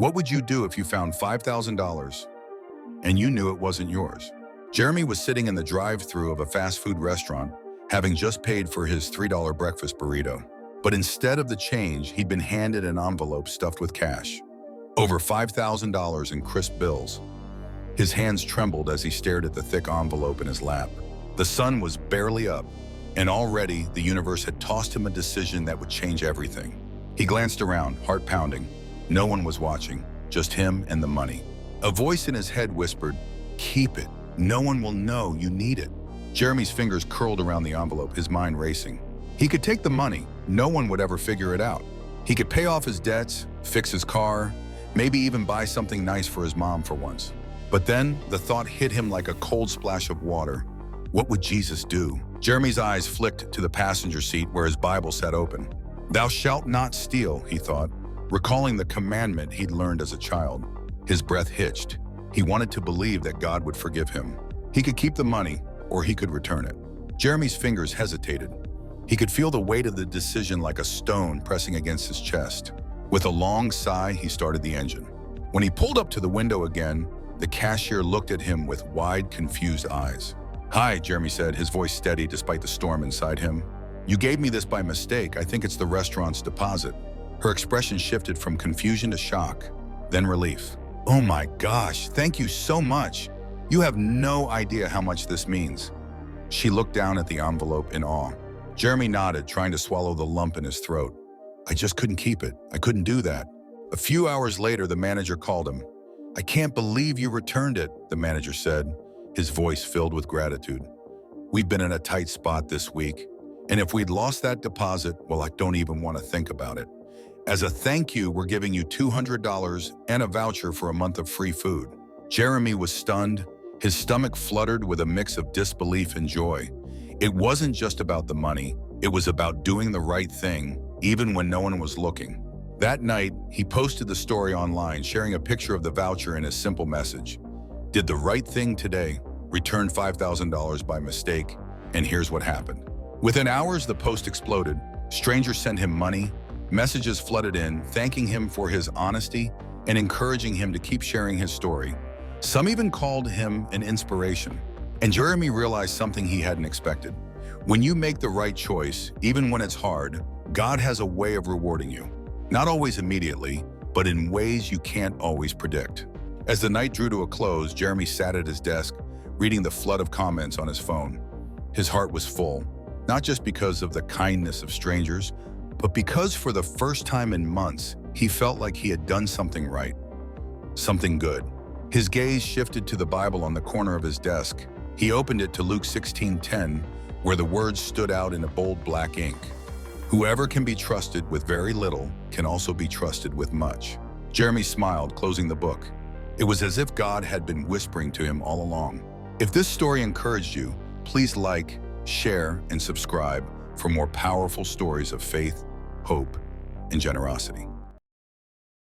What would you do if you found $5,000 and you knew it wasn't yours? Jeremy was sitting in the drive-thru of a fast food restaurant, having just paid for his $3 breakfast burrito. But instead of the change, he'd been handed an envelope stuffed with cash. Over $5,000 in crisp bills. His hands trembled as he stared at the thick envelope in his lap. The sun was barely up, and already the universe had tossed him a decision that would change everything. He glanced around, heart pounding. No one was watching, just him and the money. A voice in his head whispered, "Keep it. No one will know you need it." Jeremy's fingers curled around the envelope, his mind racing. He could take the money. No one would ever figure it out. He could pay off his debts, fix his car, maybe even buy something nice for his mom for once. But then the thought hit him like a cold splash of water. What would Jesus do? Jeremy's eyes flicked to the passenger seat where his Bible sat open. "Thou shalt not steal," he thought, recalling the commandment he'd learned as a child. His breath hitched. He wanted to believe that God would forgive him. He could keep the money, or he could return it. Jeremy's fingers hesitated. He could feel the weight of the decision like a stone pressing against his chest. With a long sigh, he started the engine. When he pulled up to the window again, the cashier looked at him with wide, confused eyes. "Hi," Jeremy said, his voice steady despite the storm inside him. "You gave me this by mistake. I think it's the restaurant's deposit." Her expression shifted from confusion to shock, then relief. "Oh my gosh, thank you so much. You have no idea how much this means." She looked down at the envelope in awe. Jeremy nodded, trying to swallow the lump in his throat. "I just couldn't keep it. I couldn't do that." A few hours later, the manager called him. "I can't believe you returned it," the manager said, his voice filled with gratitude. "We've been in a tight spot this week, and if we'd lost that deposit, well, I don't even want to think about it. As a thank you, we're giving you $200 and a voucher for a month of free food." Jeremy was stunned. His stomach fluttered with a mix of disbelief and joy. It wasn't just about the money. It was about doing the right thing, even when no one was looking. That night, he posted the story online, sharing a picture of the voucher and a simple message. "Did the right thing today, returned $5,000 by mistake, and here's what happened." Within hours, the post exploded. Strangers sent him money. Messages flooded in, thanking him for his honesty and encouraging him to keep sharing his story. Some even called him an inspiration. And Jeremy realized something he hadn't expected. When you make the right choice, even when it's hard, God has a way of rewarding you. Not always immediately, but in ways you can't always predict. As the night drew to a close, Jeremy sat at his desk, reading the flood of comments on his phone. His heart was full, not just because of the kindness of strangers, but because for the first time in months, he felt like he had done something right, something good. His gaze shifted to the Bible on the corner of his desk. He opened it to Luke 16:10, where the words stood out in a bold black ink. "Whoever can be trusted with very little can also be trusted with much." Jeremy smiled, closing the book. It was as if God had been whispering to him all along. If this story encouraged you, please like, share, and subscribe for more powerful stories of faith, hope, and generosity.